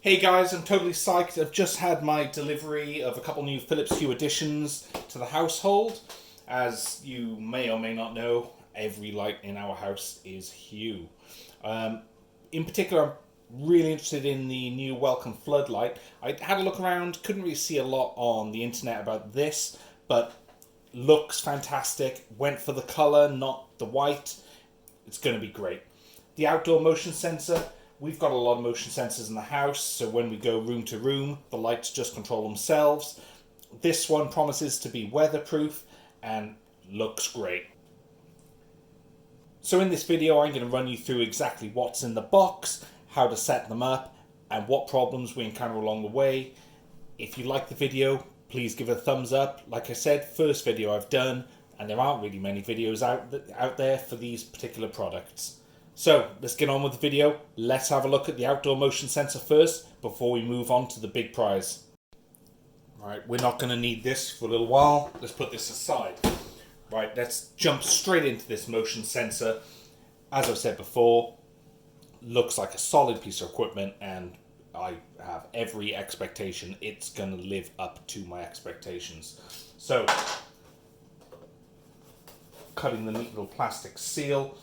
Hey guys, I'm totally psyched. I've just had my delivery of a couple new Philips Hue additions to the household. As you may or may not know, every light in our house is Hue. In particular, I'm really interested in the new Welcome Floodlight. I had a look around, couldn't really see a lot on the internet about this, but looks fantastic. Went for the colour, not the white. It's going to be great. The outdoor motion sensor. We've got a lot of motion sensors in the house, so when we go room to room, the lights just control themselves. This one promises to be weatherproof and looks great. So in this video, I'm going to run you through exactly what's in the box, how to set them up, and what problems we encounter along the way. If you like the video, please give it a thumbs up. Like I said, first video I've done, and there aren't really many videos out there for these particular products. So, let's get on with the video. Let's have a look at the outdoor motion sensor first before we move on to the big prize. Right, we're not going to need this for a little while. Let's put this aside. Right, let's jump straight into this motion sensor. As I've said before, looks like a solid piece of equipment and I have every expectation it's going to live up to my expectations. So, cutting the neat little plastic seal.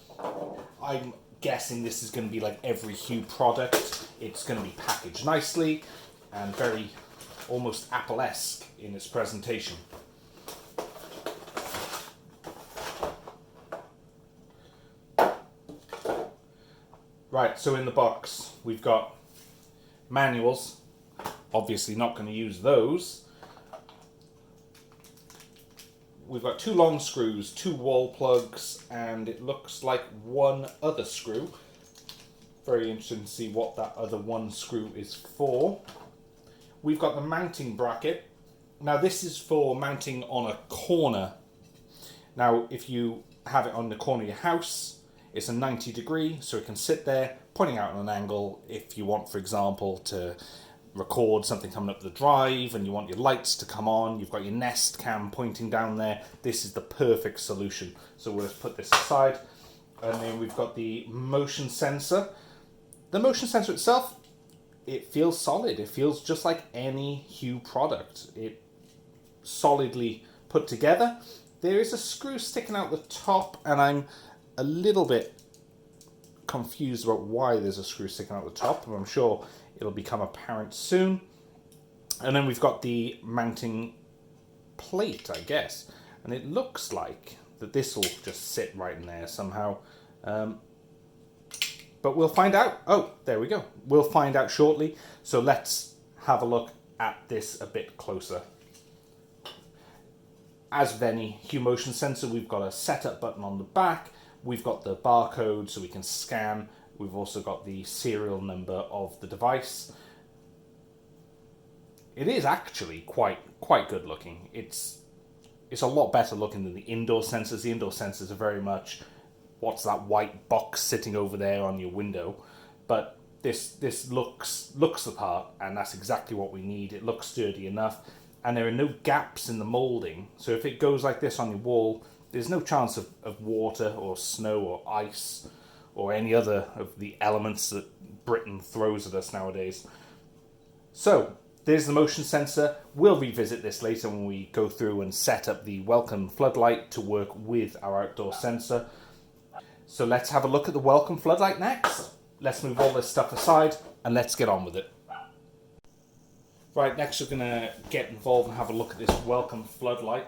I'm guessing this is going to be like every Hue product. It's going to be packaged nicely and very almost Apple-esque in its presentation. Right, so in the box we've got manuals. Obviously not going to use those. We've got two long screws, two wall plugs, and it looks like one other screw. Very interesting to see what that other one screw is for. We've got the mounting bracket. Now this is for mounting on a corner. Now if you have it on the corner of your house, it's a 90 degree, so it can sit there, pointing out at an angle. If you want, for example, to record something coming up the drive and you want your lights to come on, you've got your Nest cam pointing down there, this is the perfect solution. So we'll just put this aside, and then we've got the motion sensor. The motion sensor itself, it feels solid. It feels just like any Hue product. It solidly put together. There is a screw sticking out the top and I'm a little bit confused about why there's a screw sticking out the top, but I'm sure it'll become apparent soon. And then we've got the mounting plate, I guess. And it looks like that this will just sit right in there somehow. But we'll find out. Oh, there we go. We'll find out shortly. So let's have a look at this a bit closer. As with any Hue motion sensor, we've got a setup button on the back. We've got the barcode so we can scan. We've also got the serial number of the device. It is actually quite good looking. It's a lot better looking than the indoor sensors. The indoor sensors are very much, what's that white box sitting over there on your window? But this looks the part, and that's exactly what we need. It looks sturdy enough, and there are no gaps in the molding. So if it goes like this on your wall, there's no chance of water or snow or ice or any other of the elements that Britain throws at us nowadays. So, there's the motion sensor. We'll revisit this later when we go through and set up the Welcome Floodlight to work with our outdoor sensor. So let's have a look at the Welcome Floodlight next. Let's move all this stuff aside and let's get on with it. Right, next we're going to get involved and have a look at this Welcome Floodlight.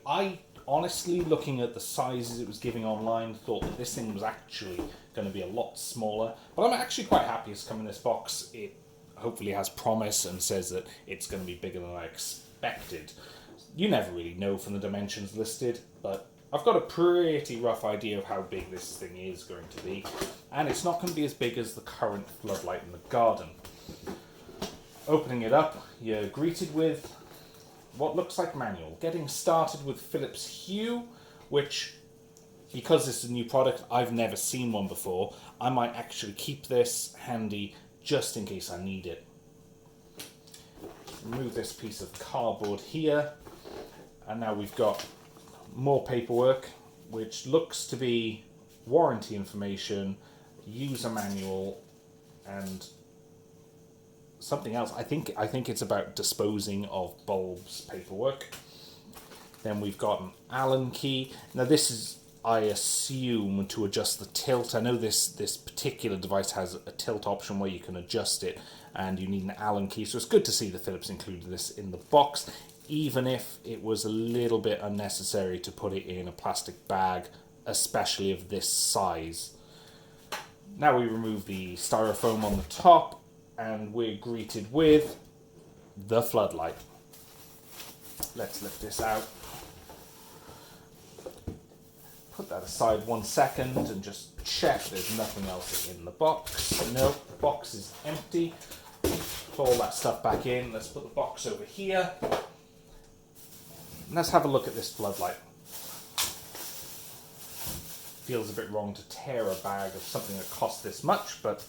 I honestly, looking at the sizes it was giving online, thought that this thing was actually going to be a lot smaller. But I'm actually quite happy it's come in this box. It hopefully has promise and says that it's going to be bigger than I expected. You never really know from the dimensions listed, but I've got a pretty rough idea of how big this thing is going to be. And it's not going to be as big as the current floodlight in the garden. Opening it up, you're greeted with what looks like manual. Getting started with Philips Hue, which, because this is a new product, I've never seen one before. I might actually keep this handy just in case I need it. Remove this piece of cardboard here, and now we've got more paperwork, which looks to be warranty information, user manual, and something else. I think it's about disposing of bulbs paperwork. Then we've got an Allen key. Now this is, I assume, to adjust the tilt. I know this particular device has a tilt option where you can adjust it, and you need an Allen key. So it's good to see that Philips included this in the box, even if it was a little bit unnecessary to put it in a plastic bag, especially of this size. Now we remove the styrofoam on the top, and we're greeted with the floodlight. Let's lift this out. Put that aside 1 second and just check there's nothing else in the box. No, the box is empty. Put all that stuff back in. Let's put the box over here. Let's have a look at this floodlight. Feels a bit wrong to tear a bag of something that costs this much, but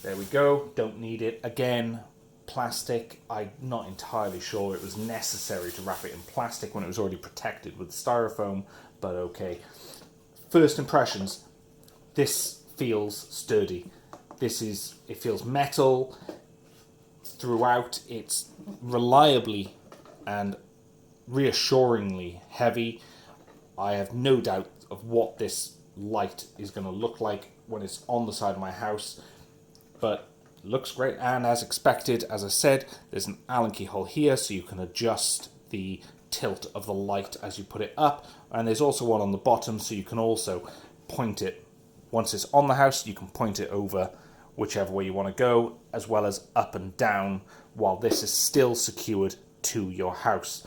there we go. Don't need it. Again, plastic. I'm not entirely sure it was necessary to wrap it in plastic when it was already protected with styrofoam, but okay. First impressions, this feels sturdy. It feels metal throughout. It's reliably and reassuringly heavy. I have no doubt of what this light is going to look like when it's on the side of my house, but looks great. And as expected, as I said, there's an Allen key hole here, so you can adjust the tilt of the light as you put it up, and there's also one on the bottom, so you can also point it, once it's on the house, you can point it over whichever way you want to go, as well as up and down, while this is still secured to your house.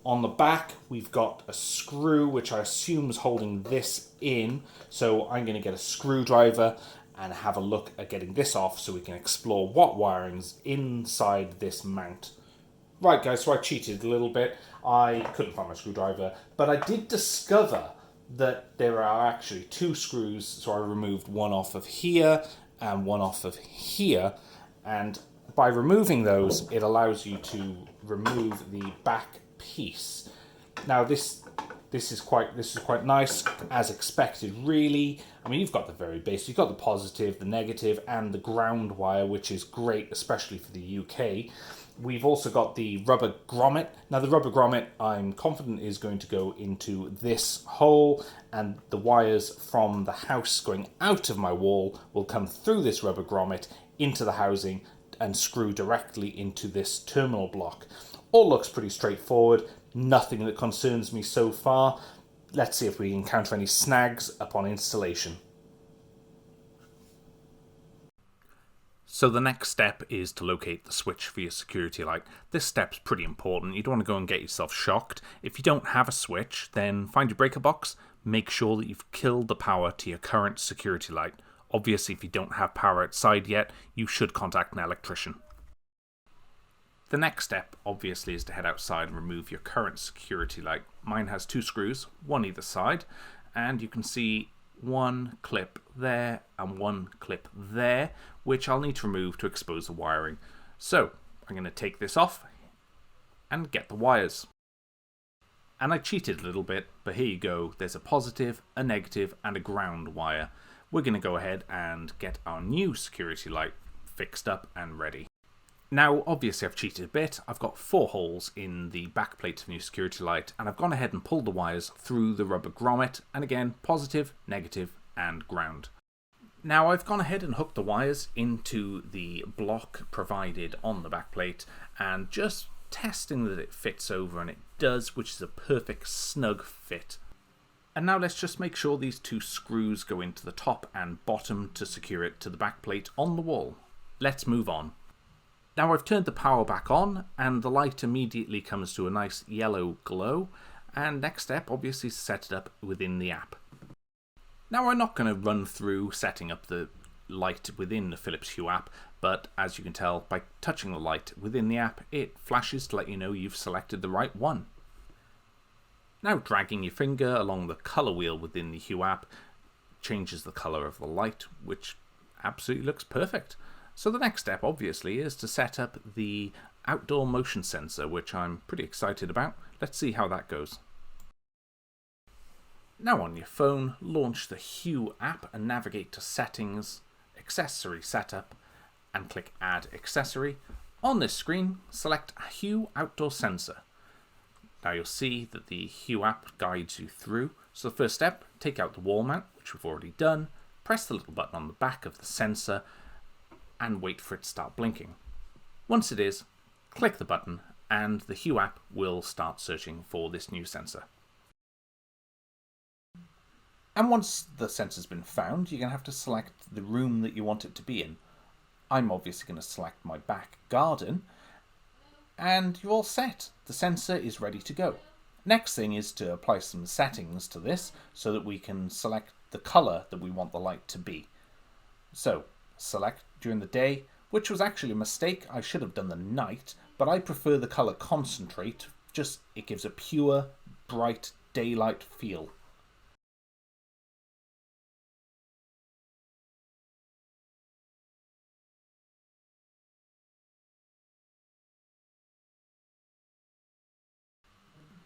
On the back, we've got a screw, which I assume is holding this in, so I'm going to get a screwdriver and have a look at getting this off so we can explore what wiring's inside this mount. Right guys, so I cheated a little bit. I couldn't find my screwdriver, but I did discover that there are actually 2 screws, so I removed one off of here and one off of here, and by removing those, it allows you to remove the back piece. Now this is quite nice, as expected really. I mean, you've got the very basic, you've got the positive, the negative, and the ground wire, which is great, especially for the UK. We've also got the rubber grommet. Now the rubber grommet, I'm confident, is going to go into this hole, and the wires from the house going out of my wall will come through this rubber grommet into the housing and screw directly into this terminal block. All looks pretty straightforward, nothing that concerns me so far. Let's see if we encounter any snags upon installation. So the next step is to locate the switch for your security light. This step's pretty important. You don't want to go and get yourself shocked. If you don't have a switch, then find your breaker box. Make sure that you've killed the power to your current security light. Obviously, if you don't have power outside yet, you should contact an electrician. The next step, obviously, is to head outside and remove your current security light. Mine has 2 screws, one either side, and you can see one clip there and one clip there, which I'll need to remove to expose the wiring. So I'm going to take this off and get the wires. And I cheated a little bit, but here you go. There's a positive, a negative, and a ground wire. We're going to go ahead and get our new security light fixed up and ready. Now, obviously I've cheated a bit. I've got 4 holes in the back plate of the new security light, and I've gone ahead and pulled the wires through the rubber grommet, and again, positive, negative, and ground. Now I've gone ahead and hooked the wires into the block provided on the back plate, and just testing that it fits over, and it does, which is a perfect snug fit. And now let's just make sure these 2 screws go into the top and bottom to secure it to the back plate on the wall. Let's move on. Now I've turned the power back on, and the light immediately comes to a nice yellow glow, and next step obviously is to set it up within the app. Now I'm not going to run through setting up the light within the Philips Hue app, but as you can tell by touching the light within the app, it flashes to let you know you've selected the right one. Now dragging your finger along the colour wheel within the Hue app changes the colour of the light, which absolutely looks perfect. So the next step, obviously, is to set up the outdoor motion sensor, which I'm pretty excited about. Let's see how that goes. Now on your phone, launch the Hue app and navigate to Settings, Accessory Setup, and click Add Accessory. On this screen, select Hue Outdoor Sensor. Now you'll see that the Hue app guides you through. So the first step, take out the wall mount, which we've already done, press the little button on the back of the sensor and wait for it to start blinking. Once it is, click the button and the Hue app will start searching for this new sensor. And once the sensor's been found, you're going to have to select the room that you want it to be in. I'm obviously going to select my back garden, and you're all set. The sensor is ready to go. Next thing is to apply some settings to this so that we can select the color that we want the light to be. So, select during the day, which was actually a mistake. I should have done the night, but I prefer the color concentrate. Just, it gives a pure, bright daylight feel.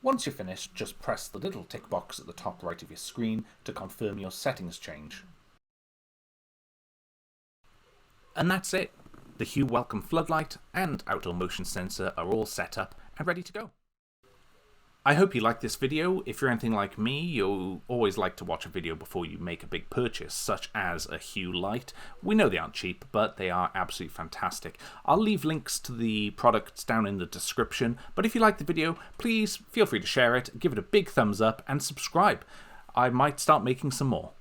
Once you're finished, just press the little tick box at the top right of your screen to confirm your settings change. And that's it. The Hue Welcome Floodlight and Outdoor Motion Sensor are all set up and ready to go. I hope you liked this video. If you're anything like me, you'll always like to watch a video before you make a big purchase, such as a Hue light. We know they aren't cheap, but they are absolutely fantastic. I'll leave links to the products down in the description, but if you like the video, please feel free to share it, give it a big thumbs up, and subscribe. I might start making some more.